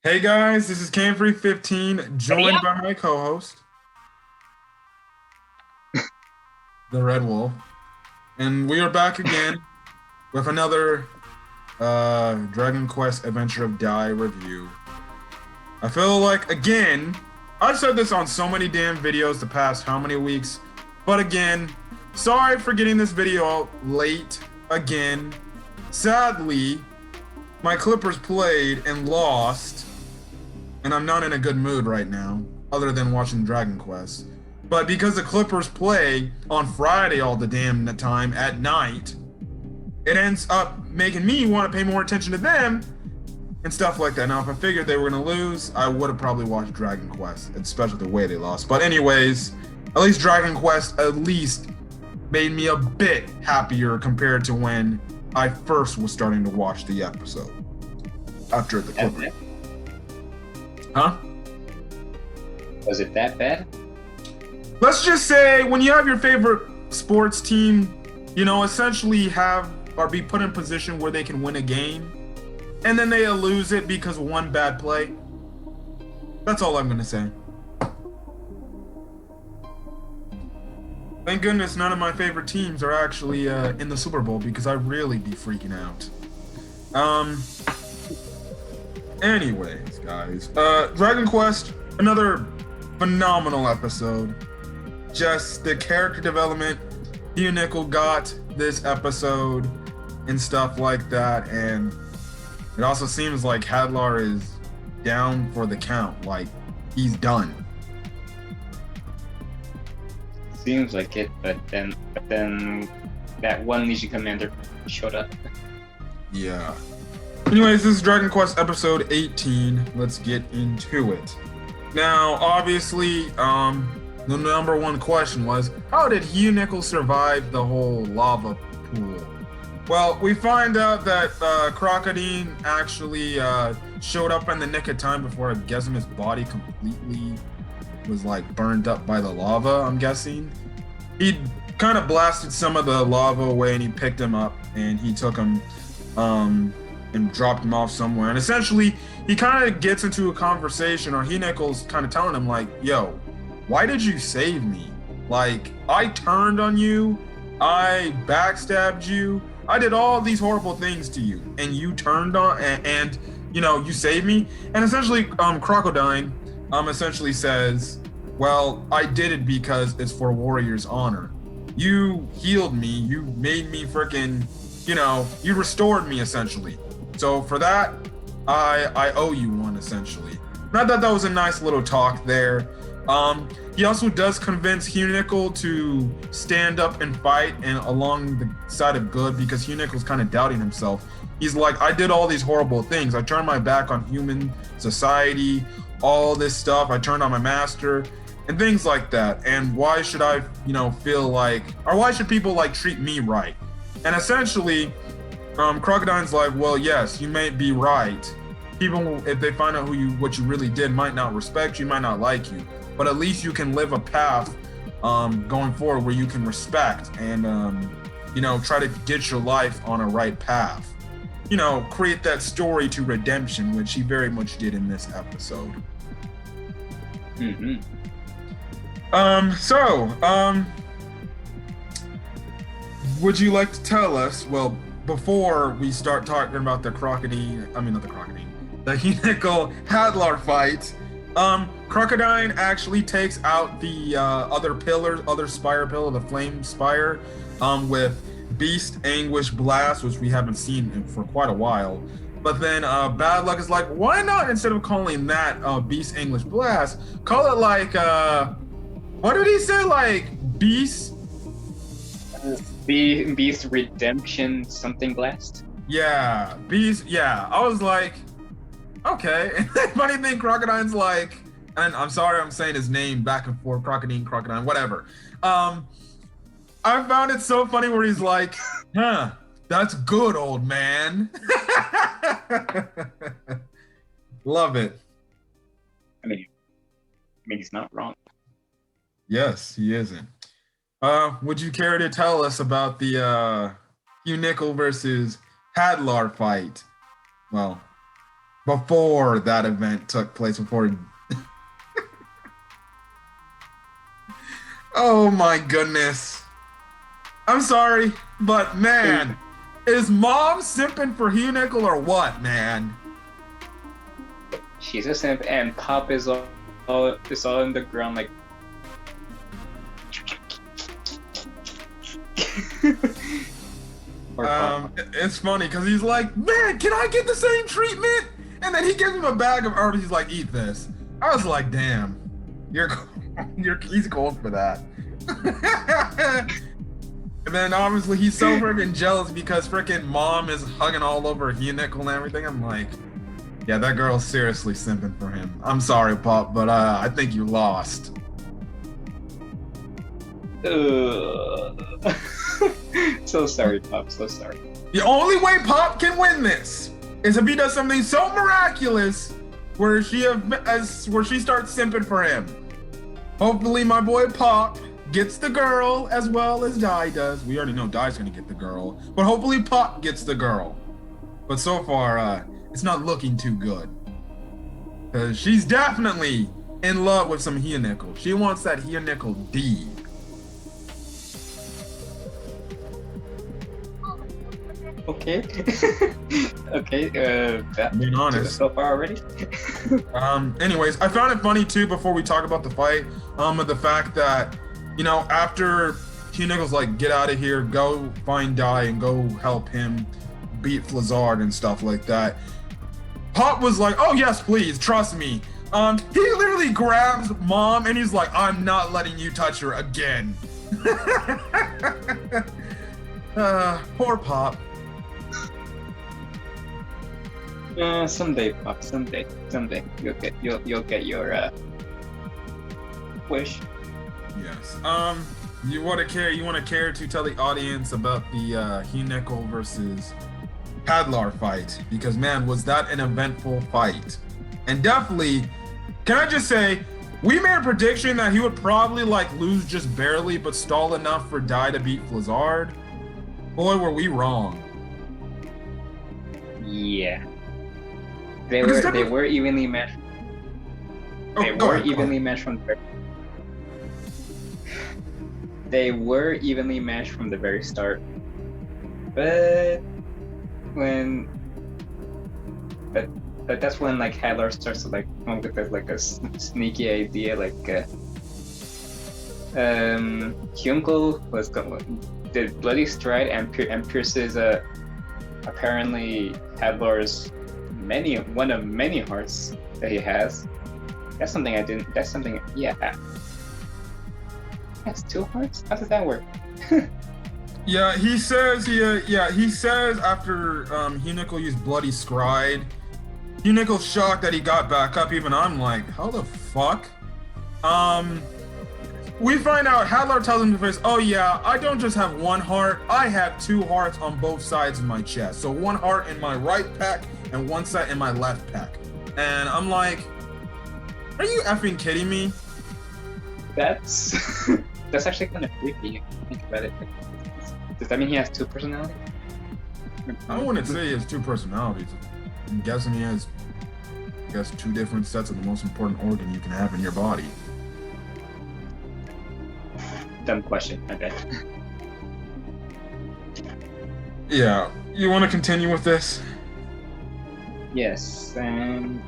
Hey guys, this is Camfrey15, joined by my co-host, the Red Wolf, and we are back again with another Dragon Quest Adventure of Dai review. I feel like, again, I've said this on so many damn videos the past how many weeks, but again, sorry for getting this video out late again. Sadly, my Clippers played and lost, and I'm not in a good mood right now, other than watching Dragon Quest. But because the Clippers play on Friday all the damn time at night, it ends up making me want to pay more attention to them and stuff like that. Now, if I figured they were going to lose, I would have probably watched Dragon Quest, especially the way they lost. But anyways, at least Dragon Quest at least made me a bit happier compared to when I first was starting to watch the episode after the Clippers. Huh? Was it that bad? Let's just say when you have your favorite sports team, essentially have or be put in position where they can win a game, and then they lose it because of one bad play. That's all I'm gonna say. Thank goodness none of my favorite teams are actually in the Super Bowl because I'd really be freaking out. Anyways, guys, Dragon Quest, another phenomenal episode. Just the character development Hyunckel got this episode and stuff like that, and it also seems like Hadlar is down for the count, like he's done. Seems like it, but then that one Legion commander showed up. Yeah. Anyways, this is Dragon Quest episode 18. Let's get into it. Now, obviously, the number one question was, how did Hyunckel survive the whole lava pool? Well, we find out that Crocodine actually showed up in the nick of time before, I'm guessing, his body completely was like burned up by the lava, I'm guessing. He kind of blasted some of the lava away and he picked him up and he took him and dropped him off somewhere. And essentially, he kind of gets into a conversation, or Hyunckel's kind of telling him like, yo, why did you save me? Like, I turned on you, I backstabbed you, I did all these horrible things to you, and you turned on, and you saved me. And essentially, Crocodine essentially says, well, I did it because it's for warrior's honor. You healed me, you made me freaking, you restored me essentially. So for that, I owe you one essentially. Not that was a nice little talk there. He also does convince Hyunckel to stand up and fight and along the side of good, because Hyunckel's kind of doubting himself. He's like, I did all these horrible things. I turned my back on human society, all this stuff. I turned on my master and things like that. And why should I, feel like, or why should people like treat me right? And essentially, Crocodine's like, well, yes, you may be right. People, if they find out what you really did, might not respect you, might not like you, but at least you can live a path going forward where you can respect and try to get your life on a right path. Create that story to redemption, which he very much did in this episode. Mm-hmm. Would you like to tell us, well, before we start talking about the Hyunckel Hadlar fight, Crocodine actually takes out the other Spire pillar, the Flame Spire, with Beast Anguish Blast, which we haven't seen for quite a while. But then Bad Luck is like, why not, instead of calling that Beast Anguish Blast, call it like, what did he say, like Beast? Beast Redemption something blast? Yeah, Beast, yeah. I was like, okay. And the funny thing, Crocodine's like, and I'm sorry I'm saying his name back and forth, Crocodine, whatever. I found it so funny where he's like, huh, that's good, old man. Love it. I mean, he's not wrong. Yes, he isn't. Would you care to tell us about the Hyunckel versus Hadlar fight? Well, before that event took place, before. Oh my goodness. I'm sorry, but man, is mom simping for Hyunckel or what, man? She's a simp, and Pop is all in the ground like. It's funny because he's like, man, can I get the same treatment? And then he gives him a bag of herbs. He's like, eat this. I was like, damn, he's cold for that. And then obviously he's so freaking jealous because freaking mom is hugging all over Hyunckel and everything. I'm like, yeah, that girl's seriously simping for him. I'm sorry, Pop, but I think you lost. So sorry, Pop. So sorry. The only way Pop can win this is if he does something so miraculous where she starts simping for him. Hopefully, my boy Pop gets the girl as well as Dai does. We already know Dai's gonna get the girl, but hopefully Pop gets the girl. But so far, it's not looking too good. Cause she's definitely in love with some Hyunckel. She wants that Hyunckel D. Okay. Okay. Being honest. So far already. Anyways, I found it funny too. Before we talk about the fight, the fact that, after Hyunckel's like, get out of here, go find Dai and go help him beat Flazard and stuff like that. Pop was like, oh yes, please, trust me. He literally grabs mom and he's like, I'm not letting you touch her again. Poor Pop. Someday, Pop. Someday, you'll get your wish. Yes. You want to care to tell the audience about the Hyunckel versus Hadlar fight? Because man, was that an eventful fight? And definitely, can I just say, we made a prediction that he would probably lose just barely, but stall enough for Dai to beat Flazard. Boy, were we wrong. Yeah. They were evenly matched. They were evenly matched from the very start. But that's when Hadlar starts to come up with a sneaky idea Hyunckel did Bloody Stride and pierces apparently Hadlar's one of many hearts that he has. That's something yeah. That's 2 hearts? How does that work? Yeah, he says after Hyunckel used Bloody Stride, Hyunckel's shocked that he got back up. Even I'm like, how the fuck? We find out Hadlar tells him to face, oh yeah, I don't just have 1 heart, I have 2 hearts on both sides of my chest. So 1 heart in my right pec and 1 set in my left pec. And I'm like, are you effing kidding me? That's actually kind of creepy if you think about it. Does that mean he has 2 personalities? I wouldn't say he has 2 personalities. I'm guessing he has, 2 different sets of the most important organ you can have in your body. Dumb question, I bet. Yeah, you want to continue with this? Yes, and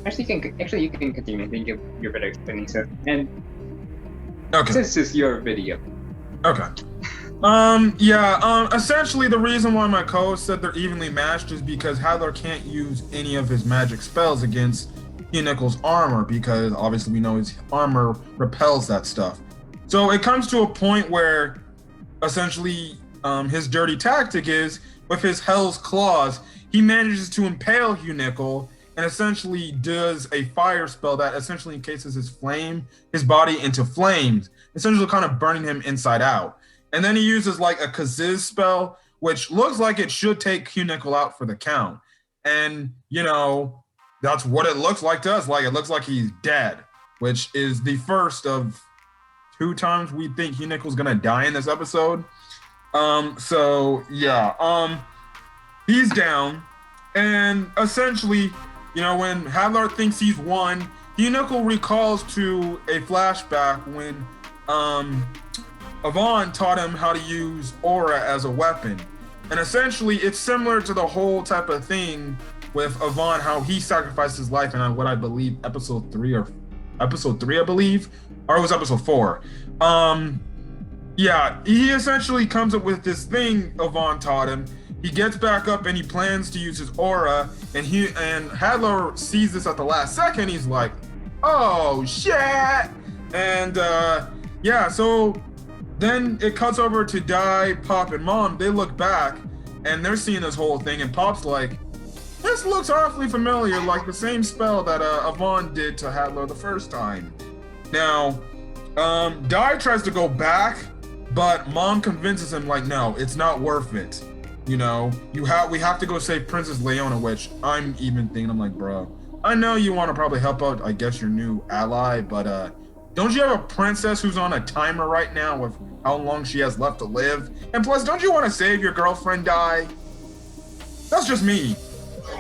actually you can continue. I think you're better explaining so. And okay, this is your video. Okay. Essentially the reason why my co-host said they're evenly matched is because Hadlar can't use any of his magic spells against Hyunckel's armor, because obviously we know his armor repels that stuff. So it comes to a point where essentially his dirty tactic is, with his Hell's Claws, he manages to impale Hyunckel and essentially does a fire spell that essentially encases his body into flames, essentially kind of burning him inside out. And then he uses a Kaziz spell, which looks like it should take Hyunckel out for the count. And, that's what it looks like to us. It looks like he's dead, which is the first of 2 times we think Hyunckel's gonna die in this episode. He's down, and essentially, when Hadlar thinks he's won, Hyunckel recalls to a flashback when Avon taught him how to use aura as a weapon. And essentially, it's similar to the whole type of thing with Avon, how he sacrificed his life in what I believe episode 3, I believe, or it was episode 4. Yeah, he essentially comes up with this thing Avon taught him. He gets back up and he plans to use his aura, and Hadlar sees this at the last second. He's like, "Oh shit!" And yeah, so then it cuts over to Dai, Pop, and Mom. They look back and they're seeing this whole thing, and Pop's like, "This looks awfully familiar, like the same spell that Avon did to Hadlar the first time." Now, Dai tries to go back, but Mom convinces him, like, "No, it's not worth it. We have to go save Princess Leona," which I'm even thinking, I'm like, bro, I know you want to probably help out, I guess, your new ally, but don't you have a princess who's on a timer right now with how long she has left to live? And plus, don't you want to save your girlfriend, Dai? That's just me,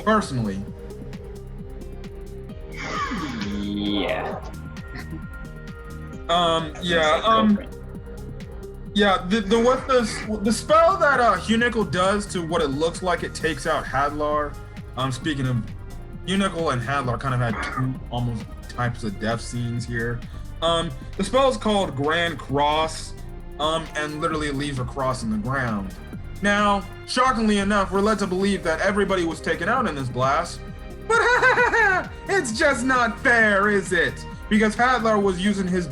personally. Yeah. Yeah, the spell that Hyunckel does to what it looks like it takes out Hadlar. Speaking of, Hyunckel and Hadlar kind of had two almost types of death scenes here. The spell is called Grand Cross, and literally it leaves a cross in the ground. Now, shockingly enough, we're led to believe that everybody was taken out in this blast, but it's just not fair, is it? Because Hadlar was using his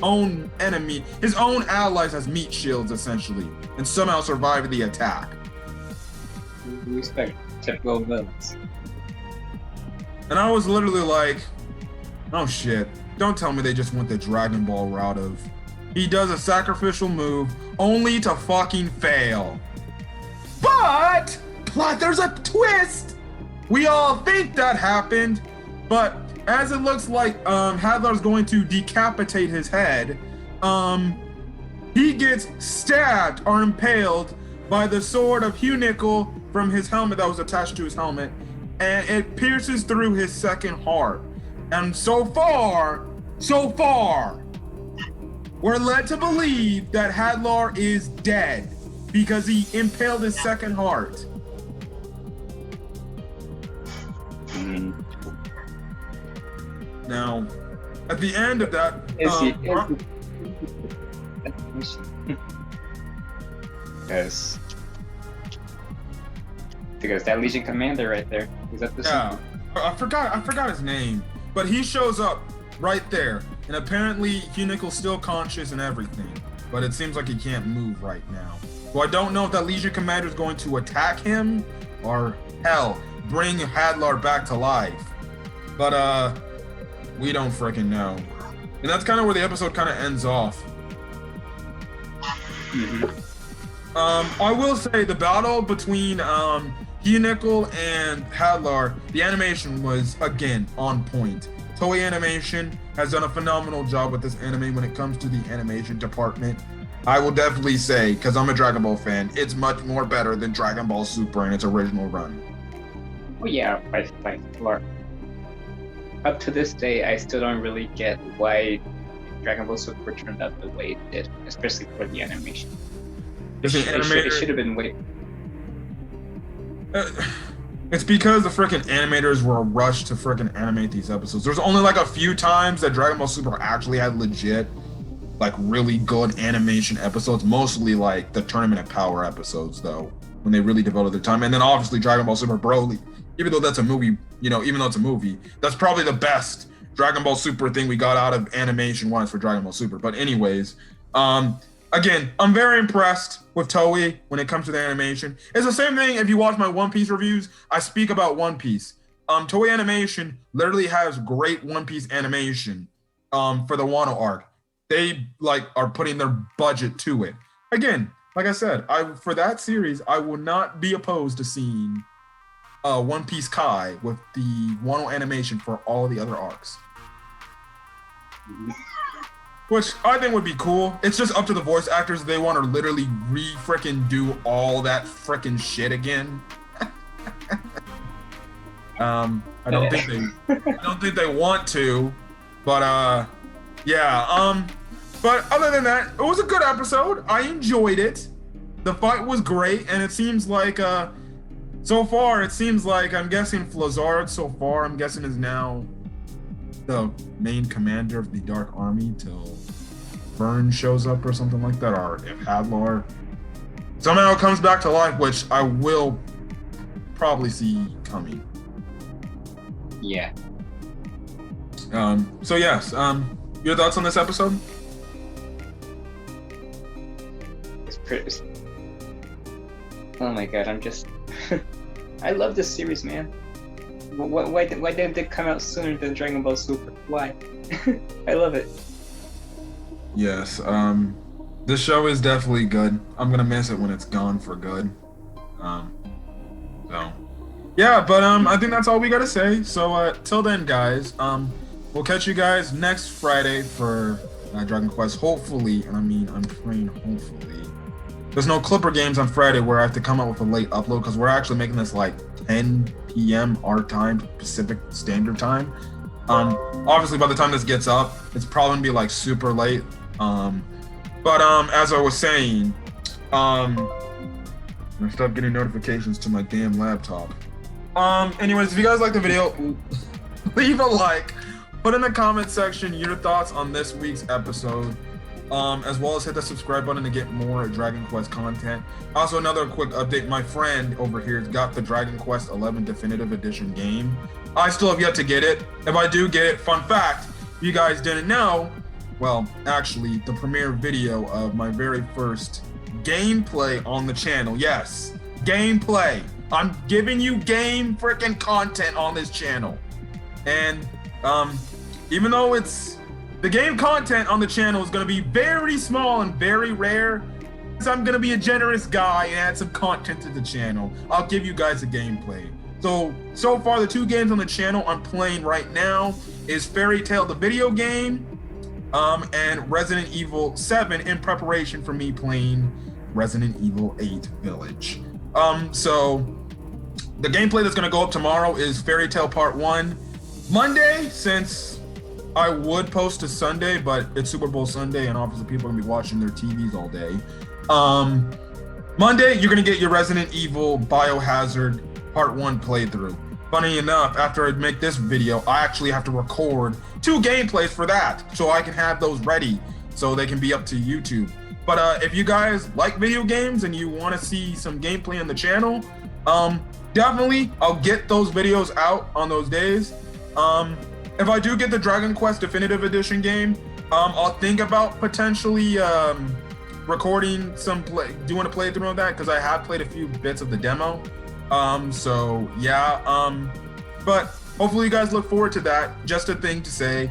own allies as meat shields, essentially, and somehow survived the attack. We expect typical villains. And I was literally like, oh shit, don't tell me they just went the Dragon Ball route of, he does a sacrificial move only to fucking fail. But there's a twist! We all think that happened, but as it looks like Hadlar's going to decapitate his head, he gets stabbed or impaled by the sword of Hyunckel from his helmet that was attached to his helmet, and it pierces through his second heart. And so far, we're led to believe that Hadlar is dead because he impaled his second heart. Now, at the end of that, Yes. Because that Legion commander right there is at the yeah, I forgot his name, but he shows up right there, and apparently Hyunckel's still conscious and everything, but it seems like he can't move right now. So I don't know if that Legion commander is going to attack him or hell, bring Hadlar back to life. But we don't freaking know. And that's kind of where the episode kind of ends off. I will say the battle between Hyunckel and Hadlar, the animation was, again, on point. Toei Animation has done a phenomenal job with this anime when it comes to the animation department. I will definitely say, because I'm a Dragon Ball fan, it's much more better than Dragon Ball Super in its original run. Oh yeah, by far. Up to this day, I still don't really get why Dragon Ball Super turned out the way it did, especially for the animation. It should have been way. It's because the freaking animators were rushed to freaking animate these episodes. There's only like a few times that Dragon Ball Super actually had legit, like really good animation episodes. Mostly like the Tournament of Power episodes, though, when they really devoted their time. And then obviously Dragon Ball Super Broly, even though that's a movie, that's probably the best Dragon Ball Super thing we got out of animation-wise for Dragon Ball Super. But anyways, again, I'm very impressed with Toei when it comes to the animation. It's the same thing if you watch my One Piece reviews. I speak about One Piece. Toei Animation literally has great One Piece animation for the Wano arc. They are putting their budget to it. Again, like I said, for that series, I will not be opposed to seeing One Piece Kai with the Wano animation for all the other arcs. Which I think would be cool. It's just up to the voice actors if they want to literally re-frickin' do all that frickin' shit again. I don't think they want to, but yeah. But other than that, it was a good episode. I enjoyed it. The fight was great, and it seems like so far it seems like I'm guessing Flazard so far I'm guessing is now the main commander of the Dark Army till Vern shows up or something like that, or if Hadlar somehow comes back to life, which I will probably see coming. Yeah. So yes, your thoughts on this episode? Oh my god, I'm just I love this series, man. Why didn't it come out sooner than Dragon Ball Super? Why? I love it. Yes, this show is definitely good. I'm gonna miss it when it's gone for good. So yeah, but I think that's all we gotta say. So till then, guys, we'll catch you guys next Friday for Dragon Quest. Hopefully, and I mean I'm praying hopefully. There's no Clipper games on Friday where I have to come out with a late upload because we're actually making this like 10 p.m. our time, Pacific Standard Time. Obviously by the time this gets up, it's probably gonna be like super late. But as I was saying, I'm gonna stop getting notifications to my damn laptop. Anyways, if you guys like the video, leave a like, put in the comment section your thoughts on this week's episode. As well as hit the subscribe button to get more Dragon Quest content. Also, another quick update, my friend over here has got the Dragon Quest 11 Definitive Edition game. I still have yet to get it. If I do get it, fun fact, if you guys didn't know, well, actually, the premiere video of my very first gameplay on the channel. Yes, gameplay. I'm giving you game freaking content on this channel. And even though the game content on the channel is going to be very small and very rare, so I'm going to be a generous guy and add some content to the channel. I'll give you guys a gameplay. So far, the two games on the channel I'm playing right now is Fairy Tail, the video game, and Resident Evil 7 in preparation for me playing Resident Evil 8 Village. So the gameplay that's going to go up tomorrow is Fairy Tail Part 1. Monday, since I would post to Sunday, but it's Super Bowl Sunday and obviously people are gonna be watching their TVs all day. Monday, you're gonna get your Resident Evil Biohazard Part 1 playthrough. Funny enough, after I make this video, I actually have to record 2 gameplays for that, so I can have those ready so they can be up to YouTube. But if you guys like video games and you wanna see some gameplay on the channel, definitely I'll get those videos out on those days. If I do get the Dragon Quest Definitive Edition game, I'll think about potentially recording doing a playthrough of that because I have played a few bits of the demo. So yeah, but hopefully you guys look forward to that. Just a thing to say.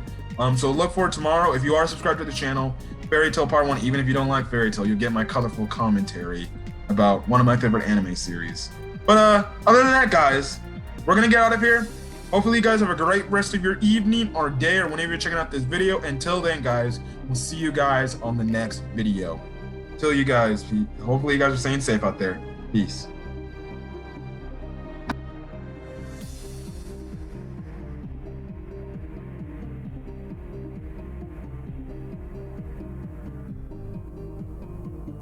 So look forward tomorrow. If you are subscribed to the channel, Fairy Tail Part 1, even if you don't like Fairy Tail, you'll get my colorful commentary about one of my favorite anime series. But other than that, guys, we're gonna get out of here. Hopefully you guys have a great rest of your evening or day or whenever you're checking out this video. Until then, guys, we'll see you guys on the next video. Till you guys, hopefully you guys are staying safe out there. Peace.